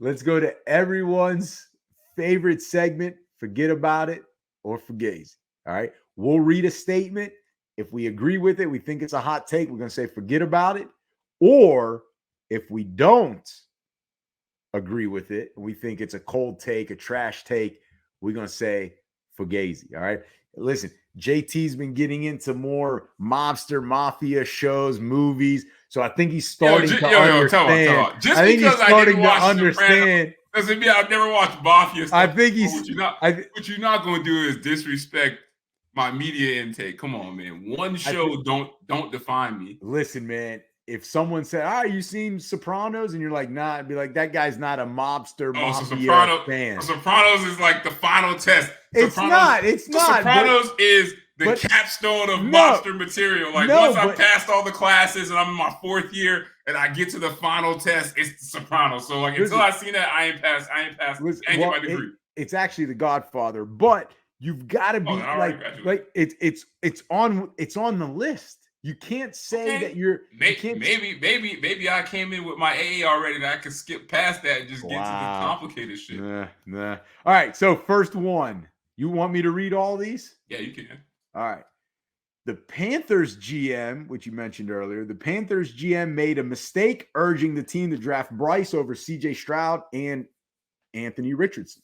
let's go to everyone's favorite segment. Forget about it or Fugazi. All right. We'll read a statement. If we agree with it, we think it's a hot take, we're going to say forget about it. Or if we don't agree with it, and we think it's a cold take, a trash take, we're going to say Fugazi. All right. Listen, JT's been getting into more mobster mafia shows, movies. So I think he's starting to understand. Tell on. Just I think because he's starting I didn't to watch understand. Doesn't mean I've never watched mafia stuff. I think he's. What you're not going to do is disrespect my media intake. Come on, man. One show don't define me. Listen, man. If someone said, you seen Sopranos? And you're like, nah, I'd be like, that guy's not a mobster mafia fan. Sopranos is like the final test. It's not. Sopranos is the capstone of mobster material. Like once I passed all the classes and I'm in my 4th year and I get to the final test, it's the Sopranos. So like until I seen that, I ain't passed. I ain't get my degree. It's actually The Godfather, but you've got to be it's on the list. You can't say that you're. Maybe I came in with my AA already that I could skip past that and just get to the complicated shit. Nah. All right. So first one, you want me to read all these? Yeah, you can. All right. The Panthers GM, which you mentioned earlier, the Panthers GM made a mistake urging the team to draft Bryce over CJ Stroud and Anthony Richardson.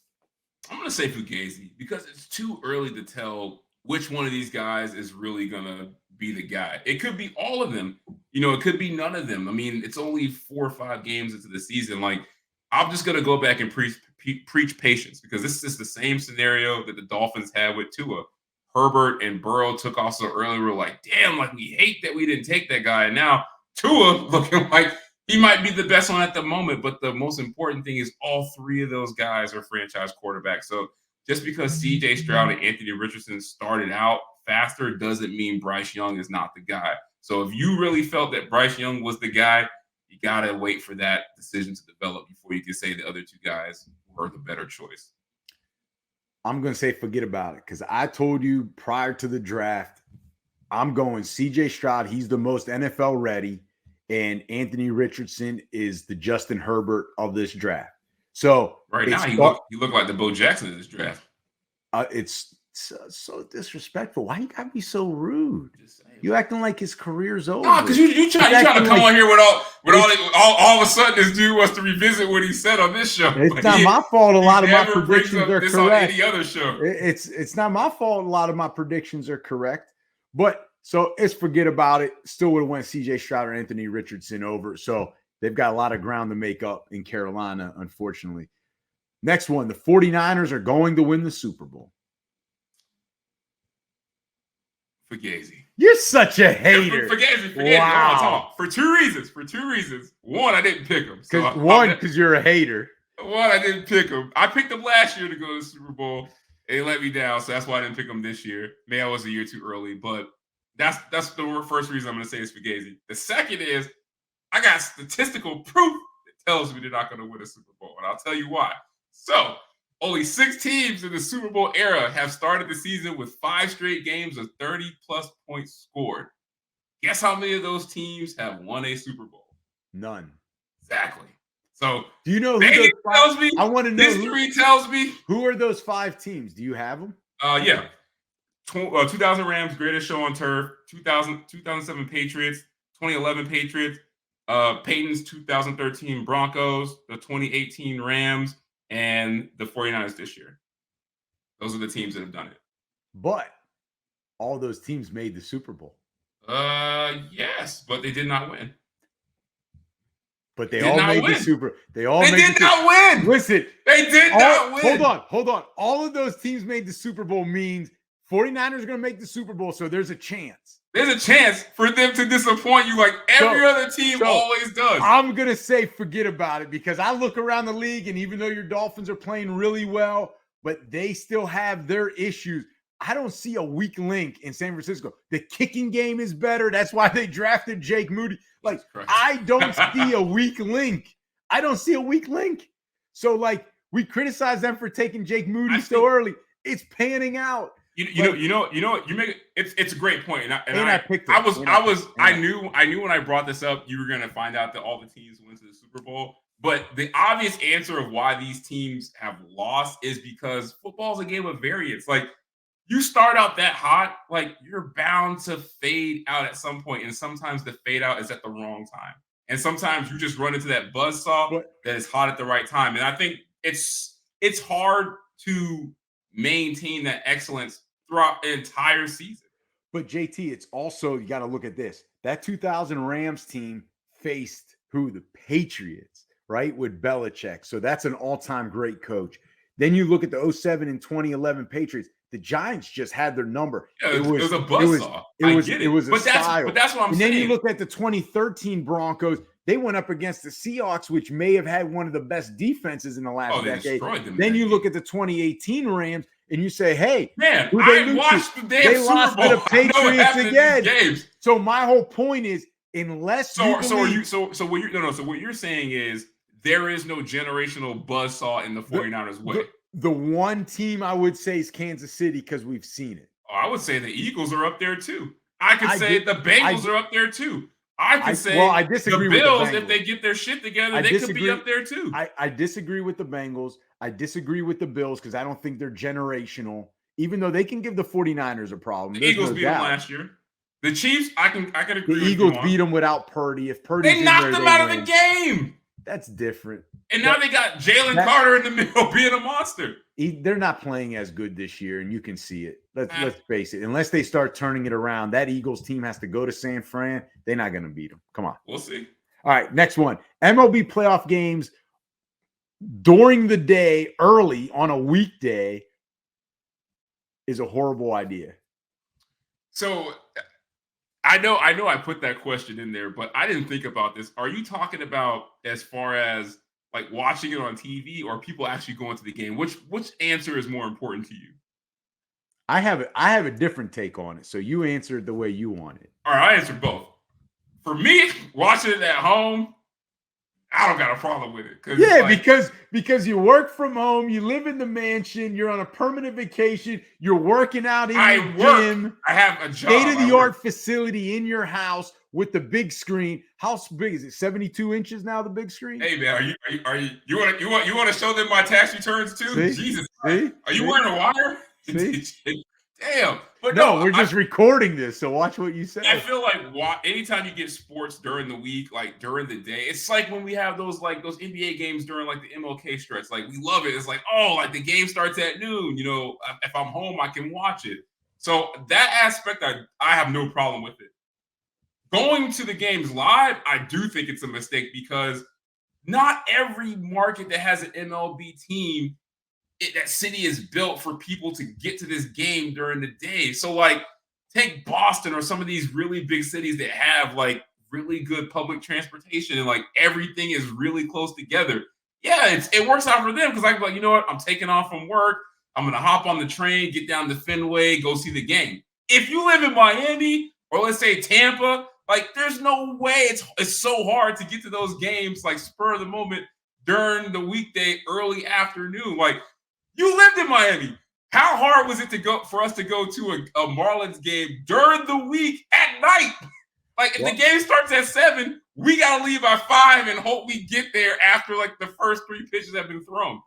I'm going to say Fugazi because it's too early to tell which one of these guys is really going to be the guy. It could be all of them. It could be none of them. I mean, it's only 4 or 5 games into the season. Like, I'm just going to go back and preach patience because this is the same scenario that the Dolphins had with Tua. Herbert and Burrow took off so early. We were like, damn, like we hate that we didn't take that guy. And now Tua looking like he might be the best one at the moment. But the most important thing is all 3 of those guys are franchise quarterbacks. So just because CJ Stroud and Anthony Richardson started out faster doesn't mean Bryce Young is not the guy. So if you really felt that Bryce Young was the guy, you got to wait for that decision to develop before you can say the other 2 guys were the better choice. I'm going to say forget about it because I told you prior to the draft, I'm going CJ Stroud. He's the most NFL ready, and Anthony Richardson is the Justin Herbert of this draft. So right now, you look like the Bo Jackson in this draft. It's so disrespectful. Why you got to be so rude? You acting like his career's over. No, because you trying to come on here with all of a sudden this dude wants to revisit what he said on this show. It's not my fault. A lot of my predictions are correct. On any other show. It's not my fault. A lot of my predictions are correct. But so it's forget about it. Still would have went CJ Stroud or Anthony Richardson over. So they've got a lot of ground to make up in Carolina, unfortunately. Next one, the 49ers are going to win the Super Bowl. Fugazi. You're such a hater. Fugazi. Wow. For two reasons. One, I didn't pick him. Because you're a hater. One, I didn't pick him. I picked him last year to go to the Super Bowl. They let me down, so that's why I didn't pick him this year. Maybe I was a year too early, but that's the first reason I'm going to say is Fugazi. The second is I got statistical proof that tells me they're not going to win a Super Bowl, and I'll tell you why. So, only 6 teams in the Super Bowl era have started the season with 5 straight games of 30-plus points scored. Guess how many of those teams have won a Super Bowl? None. Exactly. So, do you know who tells me? I want to know. History tells me. Who are those 5 teams? Do you have them? Yeah. 2000 Rams, greatest show on turf. 2007 Patriots. 2011 Patriots. Peyton's 2013 Broncos. The 2018 Rams. And the 49ers this year. Those are the teams that have done it. But all those teams made the Super Bowl. Yes, but they did not win. But they all made the Super. They did not win. Listen, they did not win. Hold on. All of those teams made the Super Bowl means 49ers are going to make the Super Bowl, so there's a chance. There's a chance for them to disappoint you like every other team always does. I'm going to say forget about it because I look around the league, and even though your Dolphins are playing really well, but they still have their issues. I don't see a weak link in San Francisco. The kicking game is better. That's why they drafted Jake Moody. Like, I don't see a weak link. So, like, we criticize them for taking Jake Moody so early. It's panning out. You know what you make it's a great point. I knew when I brought this up you were gonna find out that all the teams went to the Super Bowl. But the obvious answer of why these teams have lost is because football is a game of variance. Like you start out that hot, like you're bound to fade out at some point, and sometimes the fade out is at the wrong time, and sometimes you just run into that buzzsaw But that is hot at the right time. And I think it's hard to maintain that excellence throughout the entire season. But JT, it's also, you got to look at this. That 2000 Rams team faced who? The Patriots, right? With Belichick. So that's an all-time great coach. Then you look at the 07 and 2011 Patriots. The Giants just had their number. Yeah, it was a buzzsaw. It was a but style. But that's what I'm and saying. Then you look at the 2013 Broncos. They went up against the Seahawks, which may have had one of the best defenses in the last decade. Then you look at the 2018 Rams, and you say, "Hey, man, I watched the damn Super Bowl. To the Patriots again." So my whole point is, unless so what you're saying is there is no generational buzzsaw in the 49ers way. The one team I would say is Kansas City because we've seen it. Oh, I would say the Eagles are up there too. I could say the Bengals are up there too. I disagree the Bills, with the Bengals. If they get their shit together, they could be up there too. I disagree with the Bengals. I disagree with the Bills because I don't think they're generational, even though they can give the 49ers a problem. The Eagles beat them last year. The Chiefs, I can agree. The Eagles beat them without Purdy. If Purdy's they knocked them out of the game. That's different. And now they got Jalen Carter in the middle being a monster. They're not playing as good this year, and you can see it. Let's face it. Unless they start turning it around, that Eagles team has to go to San Fran. They're not going to beat them. Come on. We'll see. All right, next one. MLB playoff games during the day, early on a weekday, is a horrible idea. So I know I put that question in there, but I didn't think about this. Are you talking about as far as like watching it on TV or people actually going to the game? Which answer is more important to you? I have a different take on it. So you answered the way you want it. All right, I answered both. For me, watching it at home, I don't got a problem with it. Yeah, because you work from home, you live in the mansion, you're on a permanent vacation, you're working out in your gym. I have a job. State-of-the-art facility in your house with the big screen. How big is it? 72 inches now, the big screen? Hey man, you want to show them my tax returns too? See? Jesus. See? Are you wearing a wire? See? Damn. But no, we're just recording this, so watch what you say. I feel like anytime you get sports during the week, like during the day, it's like when we have those NBA games during like the MLK stretch. Like we love it. It's like, oh, like the game starts at noon. You know, if I'm home, I can watch it. So that aspect, I have no problem with it. Going to the games live, I do think it's a mistake because not every market that has an MLB team, that city is built for people to get to this game during the day. So like take Boston or some of these really big cities that have like really good public transportation and like everything is really close together. Yeah, it works out for them because I can be like, you know what? I'm taking off from work. I'm going to hop on the train, get down to Fenway, go see the game. If you live in Miami or let's say Tampa, like there's no way it's so hard to get to those games like spur of the moment during the weekday early afternoon. Like you lived in Miami. How hard was it for us to go to a Marlins game during the week at night? Like if the game starts at 7, we gotta leave by 5 and hope we get there after like the first 3 pitches have been thrown.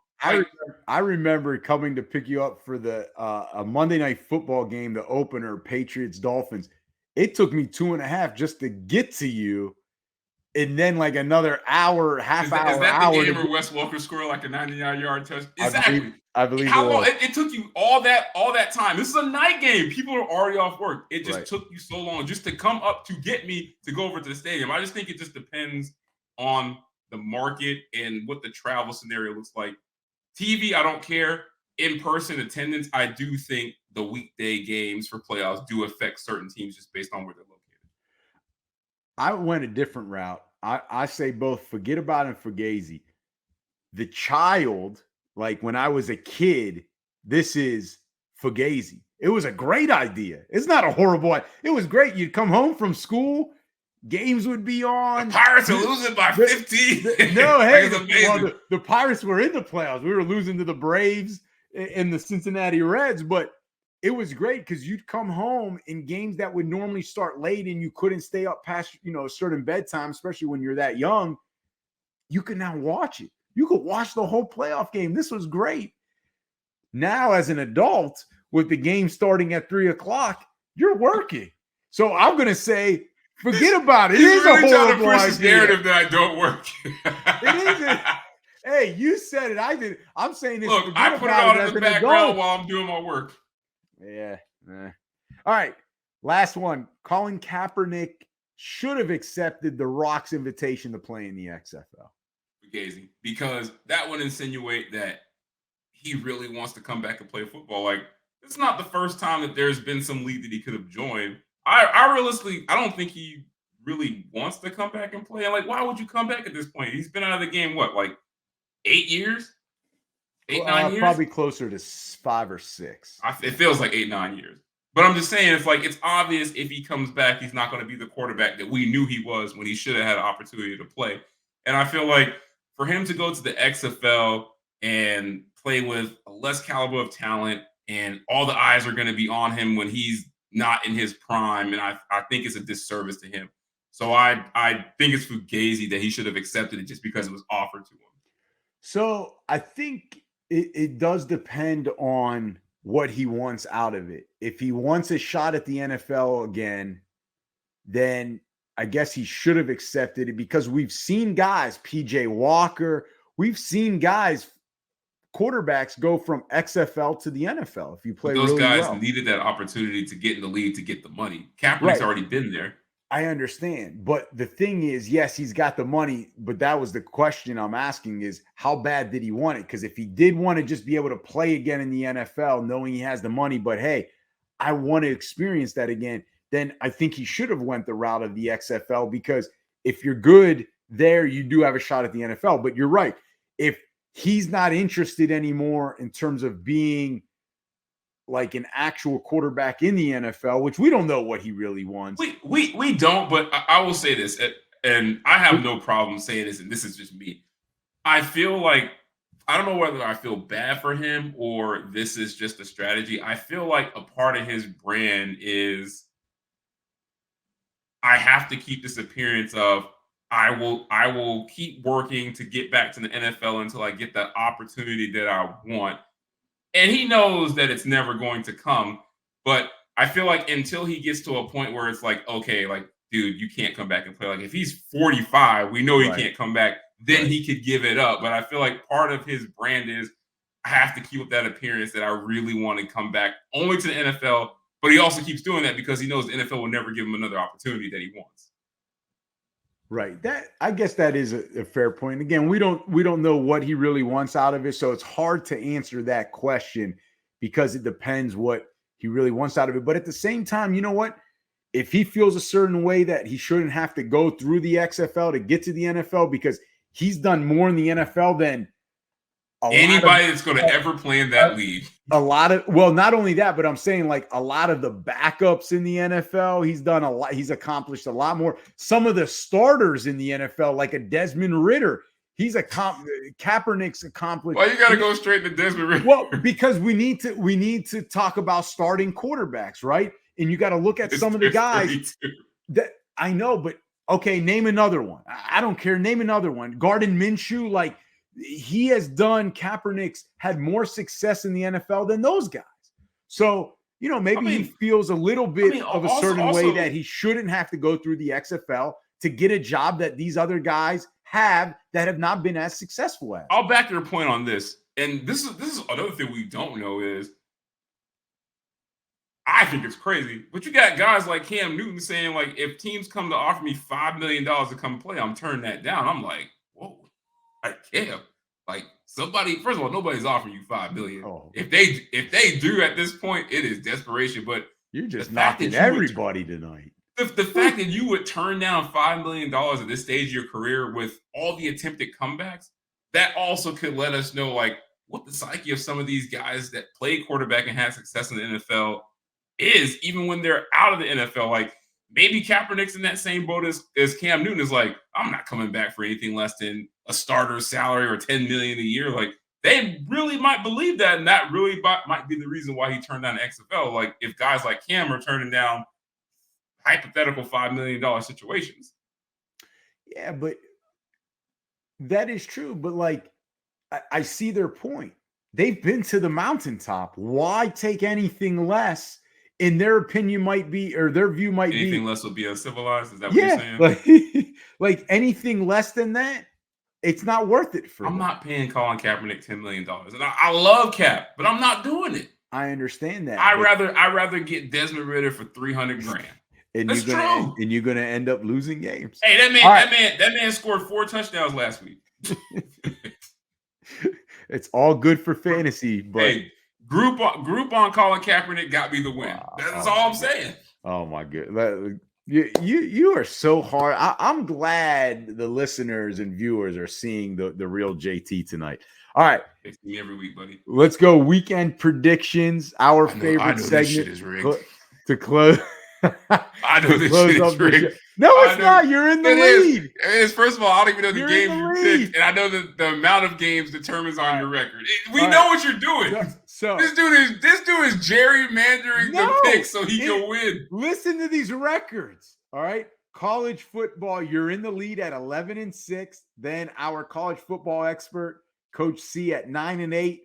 I remember coming to pick you up for the a Monday Night Football game, the opener, Patriots Dolphins. It took me 2.5 just to get to you. And then like another hour, half hour. Is that the game where Wes Welker scored like a 99-yard touchdown? Exactly. I believe how long it took you all that time. This is a night game. People are already off work. It just took you so long just to come up to get me to go over to the stadium. I just think it just depends on the market and what the travel scenario looks like. TV, I don't care. In-person attendance, I do think the weekday games for playoffs do affect certain teams just based on where they're located. I went a different route. I say both Fuhgettaboutit and Fugazi. The child, like when I was a kid, this is Fugazi. It was a great idea. It's not a horrible idea. It was great. You'd come home from school, games would be on. The Pirates are losing by 15. No, hey, the Pirates were in the playoffs. We were losing to the Braves and the Cincinnati Reds, but it was great because you'd come home in games that would normally start late and you couldn't stay up past, a certain bedtime, especially when you're that young. you can now watch it. You could watch the whole playoff game. This was great. Now, as an adult, with the game starting at 3:00, you're working. So I'm going to say, forget about it. It is really a horrible trying to push this idea. narrative that I don't work. It isn't. Hey, you said it. I did. I'm saying this. Look, I put it on in the background while I'm doing my work. Yeah. All right. Last one. Colin Kaepernick should have accepted the Rock's invitation to play in the XFL. Fugazi, because that would insinuate that he really wants to come back and play football. Like, it's not the first time that there's been some league that he could have joined. I realistically, I don't think he really wants to come back and play. Like, why would you come back at this point? He's been out of the game, what, like 8 years? 9 years? Probably closer to 5 or 6. It feels like 8, 9 years. But I'm just saying, it's obvious if he comes back, he's not going to be the quarterback that we knew he was when he should have had an opportunity to play. And I feel like for him to go to the XFL and play with a less caliber of talent, and all the eyes are going to be on him when he's not in his prime, and I think it's a disservice to him. So I think it's Fugazi that he should have accepted it just because it was offered to him. So I think it does depend on what he wants out of it. If he wants a shot at the NFL again, then I guess he should have accepted it, because we've seen guys, PJ Walker, we've seen guys, quarterbacks go from XFL to the NFL if you play those really guys well. Needed that opportunity to get in the league to get the money. Kaepernick's already been there. I understand. But the thing is, yes, he's got the money, but that was the question I'm asking is, how bad did he want it? Because if he did want to just be able to play again in the NFL, knowing he has the money, but hey, I want to experience that again, then I think he should have went the route of the XFL, because if you're good there, you do have a shot at the NFL. But you're right. If he's not interested anymore in terms of being like an actual quarterback in the NFL, which we don't know what he really wants. We don't, but I will say this, and I have no problem saying this, and this is just me. I feel like, I don't know whether I feel bad for him or this is just a strategy. I feel like a part of his brand is, I have to keep this appearance of, I will keep working to get back to the NFL until I get that opportunity that I want. And he knows that it's never going to come. But I feel like until he gets to a point where it's like, okay, like, dude, you can't come back and play. Like, if he's 45, we know he can't come back. Then he could give it up. But I feel like part of his brand is, I have to keep up that appearance that I really want to come back only to the NFL. But he also keeps doing that because he knows the NFL will never give him another opportunity that he wants. Right. That, I guess that is a fair point. Again, we don't know what he really wants out of it, so it's hard to answer that question because it depends what he really wants out of it. But at the same time, you know what? If he feels a certain way that he shouldn't have to go through the XFL to get to the NFL, because he's done more in the NFL than anybody that's going to ever play in that league. Well, not only that, but I'm saying like a lot of the backups in the NFL, he's done a lot. He's accomplished a lot more. Some of the starters in the NFL, like a Desmond Ridder, Kaepernick's accomplished. Why you got to go straight to Desmond Ridder? Well, because we need to talk about starting quarterbacks, right? And you got to look at some of the guys 32. that I know, but okay, name another one. I don't care. Name another one. Gardner Minshew, like, he has done, Kaepernick's had more success in the NFL than those guys. So, you know, maybe he feels a little bit of a certain way that he shouldn't have to go through the XFL to get a job that these other guys have that have not been as successful as. I'll back your point on this. And this is another thing we don't know is, I think it's crazy, but you got guys like Cam Newton saying, like, if teams come to offer me $5 million to come play, I'm turning that down. I'm like, whoa. Like, Cam, like, somebody, first of all, nobody's offering you $5 million. Oh. If they do at this point, it is desperation. But you're just knocking everybody tonight. The fact that you would turn down $5 million at this stage of your career with all the attempted comebacks, that also could let us know, like, what the psyche of some of these guys that play quarterback and have success in the NFL is, even when they're out of the NFL. Like, maybe Kaepernick's in that same boat as Cam Newton, is like, I'm not coming back for anything less than a starter's salary or $10 million a year. Like, they really might believe that, and that really might be the reason why he turned down the XFL. Like, if guys like Cam are turning down hypothetical $5 million situations. Yeah, but That is true, but like I see their point. They've been to the mountaintop. Why take anything less? In their opinion, might be, or their view might be, Anything less would be uncivilized. Is that what you're yeah, saying? like anything less than that, it's not worth it for I'm them. not paying Colin Kaepernick $10 million. And I love Cap, but I'm not doing it. I understand that. I'd rather get Desmond Ridder for 300 grand. And That's true. you're gonna end up losing games. Hey, that man scored 4 touchdowns last week. It's all good for fantasy, but hey, group on Colin Kaepernick got me the win. Wow. That's all I'm saying. Oh my god. You are so hard. I'm glad the listeners and viewers are seeing the real JT tonight. All right. They see me every week, buddy. Let's go weekend predictions. Our favorite segment to close. I know this shit is rigged. No, it's not. You're in the lead. It is. First of all, I don't even know the games you picked, and I know that the amount of games determines on your record. We know what you're doing. So this dude is gerrymandering the picks so he can win. Listen to these records. All right, college football. You're in the lead at 11-6. Then our college football expert, Coach C, at 9-8.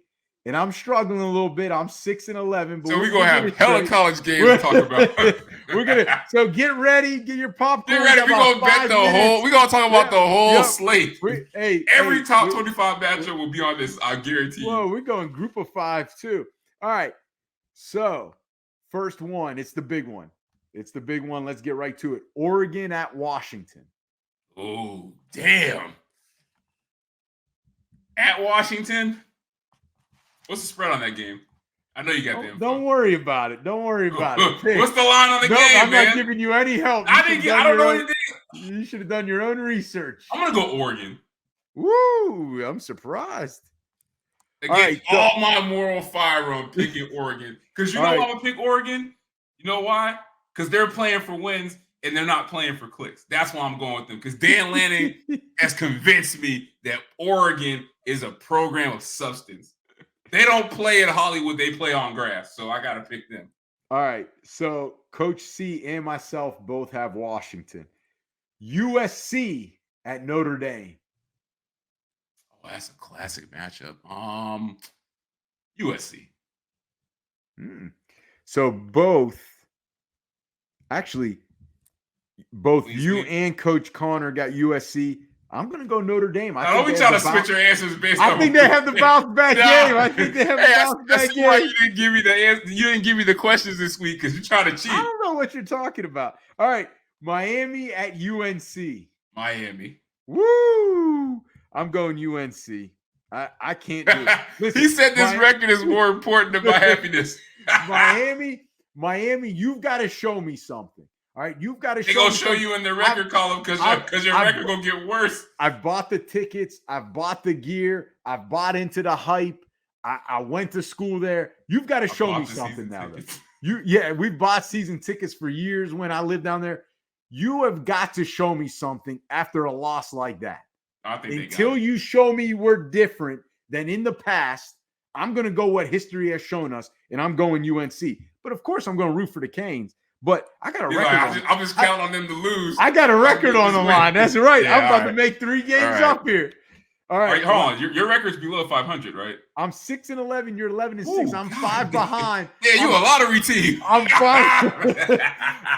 And I'm struggling a little bit. I'm 6-11. So we're gonna have hella college games to talk about. So get ready, get your popcorn. Get ready. We're gonna bet the whole. We're gonna talk about the whole slate. Every top 25 matchup will be on this. I guarantee you. Whoa, we're going group of 5 too. All right. So first one, it's the big one. Let's get right to it. Oregon at Washington. Oh, damn. At Washington. What's the spread on that game? I know you got the info. Don't worry about it. What's the line on the game, I'm not giving you any help. I don't know anything. You should have done your own research. I'm going to go Oregon. Woo! I'm surprised. Against all my moral fiber on picking Oregon. Because you know why I'm going to pick Oregon? You know why? Because they're playing for wins and they're not playing for clicks. That's why I'm going with them. Because Dan Lanning has convinced me that Oregon is a program of substance. They don't play in Hollywood. They play on grass. So I got to pick them. All right. So Coach C and myself both have Washington. USC at Notre Dame. Oh, that's a classic matchup. USC. So both you and Coach Connor got USC. I'm going to go Notre Dame. I don't be trying to switch your answers based on. I think they have the bounce back game. I think they have the bounce back game. Why you didn't give me the answer. You didn't give me the questions this week because you're trying to cheat. I don't know what you're talking about. All right. Miami at UNC. Miami. Woo! I'm going UNC. I can't do it. Listen, he said this record is more important than my happiness. Miami, you've got to show me something. All right, you've got to show me. They're going to show you in the record column because your record going to get worse. I've bought the tickets. I've bought the gear. I've bought into the hype. I went to school there. You've got to show me something now. We've bought season tickets for years when I lived down there. You have got to show me something after a loss like that. Until you show me we're different than in the past, I'm going to go what history has shown us, and I'm going UNC. But, of course, I'm going to root for the Canes. But I got a record. I'm just counting on them to lose. I got a record on the line. That's right. I'm about to make 3 games up here. All right. Hold on. Your record's below 500, right? I'm 6-11. You're 11-6. I'm 5 behind. Yeah, you a lottery team. I'm 5.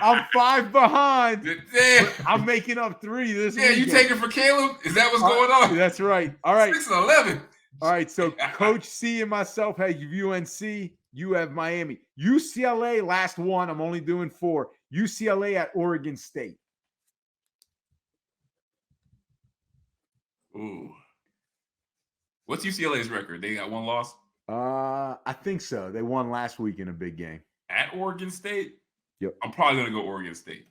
I'm 5 behind. Damn. I'm making up 3 this week. Yeah, you taking for Caleb? Is that what's going on? That's right. All right. 6-11. All right. So Coach C and myself have UNC. You have Miami. UCLA, last one. I'm only doing 4. UCLA at Oregon State. Ooh. What's UCLA's record? They got 1 loss? I think so. They won last week in a big game. At Oregon State? Yep. I'm probably going to go Oregon State.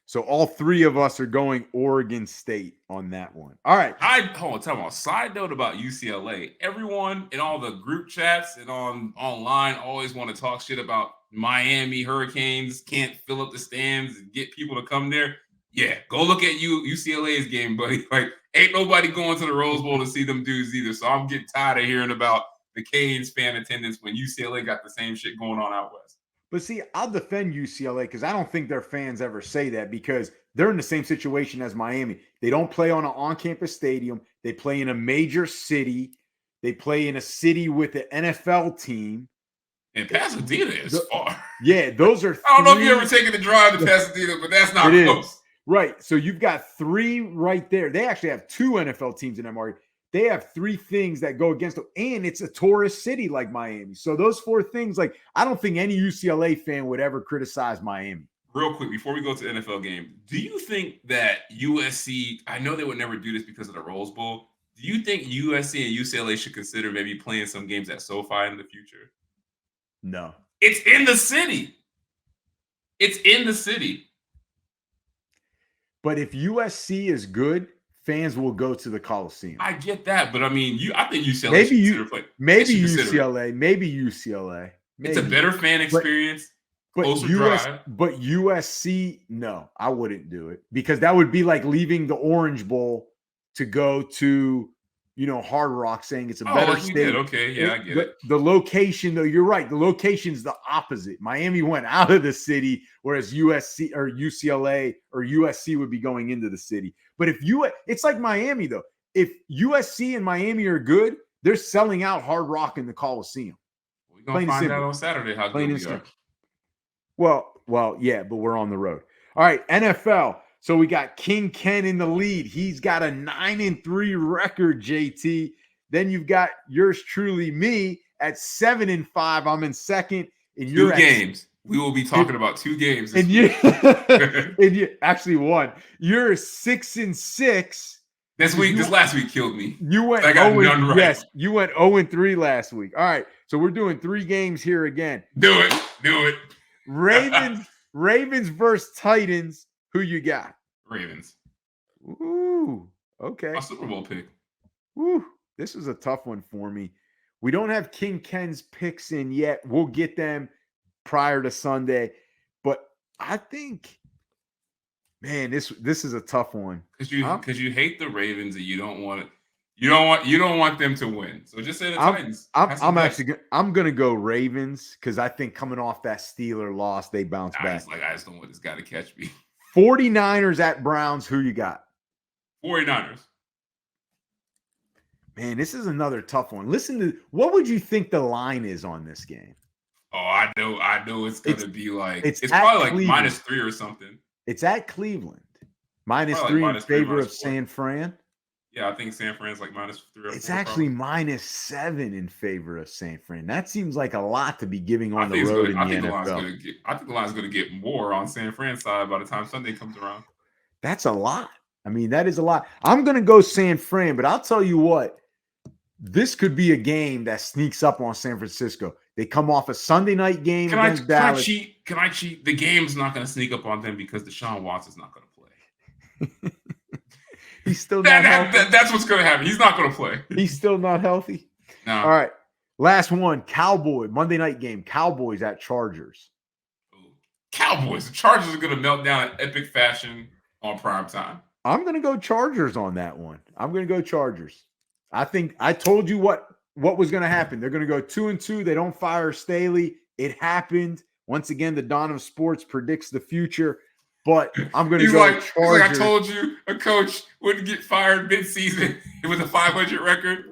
So all 3 of us are going Oregon State on that one. All right. Tell me. Side note about UCLA. Everyone in all the group chats and online always want to talk shit about Miami Hurricanes can't fill up the stands and get people to come there. Yeah, go look at UCLA's game, buddy. Like, ain't nobody going to the Rose Bowl to see them dudes either. So I'm getting tired of hearing about the Canes fan attendance when UCLA got the same shit going on out west. But see, I'll defend UCLA because I don't think their fans ever say that because they're in the same situation as Miami. They don't play on an on-campus stadium. They play in a major city. They play in a city with an NFL team. And Pasadena is far. Yeah, those are I don't know if you ever taken the drive to Pasadena, but that's not close. Is. Right. So you've got 3 right there. They actually have 2 NFL teams in that market. They have 3 things that go against them. And it's a tourist city like Miami. So those 4 things, like, I don't think any UCLA fan would ever criticize Miami. Real quick, before we go to the NFL game, do you think that USC, I know they would never do this because of the Rose Bowl. Do you think USC and UCLA should consider maybe playing some games at SoFi in the future? No. It's in the city. It's in the city. But if USC is good, fans will go to the Coliseum. I get that, but I mean, I think UCLA maybe maybe UCLA, maybe UCLA. Maybe. It's a better fan experience. But USC, no, I wouldn't do it, because that would be like leaving the Orange Bowl to go to, Hard Rock, saying it's a better stadium. Okay, yeah, I get it. The location, though, you're right. The location's the opposite. Miami went out of the city, whereas USC or UCLA or USC would be going into the city. But it's like Miami, though. If USC and Miami are good, they're selling out Hard Rock in the Coliseum. We're gonna find out on Saturday how good we are. Well, yeah, but we're on the road. All right, NFL. So we got King Ken in the lead. He's got a 9-3 record, JT. Then you've got yours truly, me, at 7-5. I'm in second. And you're 2 games. We will be talking about 2 games. And you actually won. You're 6-6. This last week killed me. You went 0 right. Yes, you went 0-3 last week. All right, so we're doing 3 games here again. Do it. Ravens versus Titans. Who you got? Ravens. Ooh, okay. My Super Bowl pick. Ooh, this is a tough one for me. We don't have King Ken's picks in yet. We'll get them prior to Sunday. But I think, man, this is a tough one. Because you hate the Ravens and you don't want them to win. So just say the Titans. I'm gonna go Ravens, because I think coming off that Steeler loss, they bounce back. I just don't want this guy to catch me. 49ers at Browns. Who you got? 49ers. Man, this is another tough one. Listen to, what would you think the line is on this game? Oh, I know it's gonna be like, it's probably like -3 or something. It's at Cleveland. -3 in favor of San Fran. Yeah, I think San Fran's like -3 or 4. It's actually -7 in favor of San Fran. That seems like a lot to be giving on the road in the NFL. I think the line's going to get more on San Fran's side by the time Sunday comes around. That's a lot. I mean, that is a lot. I'm going to go San Fran, but I'll tell you what. This could be a game that sneaks up on San Francisco. They come off a Sunday night game against Dallas. Can I cheat? The game's not going to sneak up on them because Deshaun Watson's not going to play. He's still not healthy. That's what's going to happen. He's not going to play. He's still not healthy? No. All right. Last one. Monday night game. Cowboys at Chargers. Cowboys. The Chargers are going to melt down in epic fashion on prime time. I'm going to go Chargers on that one. I'm going to go Chargers. I think I told you what was going to happen. They're going to go 2-2. They don't fire Staley. It happened. Once again, the Dawn of Sports predicts the future. But I'm going to go Chargers. He's like, I told you a coach wouldn't get fired mid-season with a 500 record.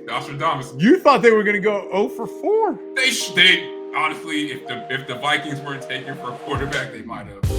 Nostradamus. You thought they were going to go 0-4. They honestly, if the Vikings weren't taken for a quarterback, they might have.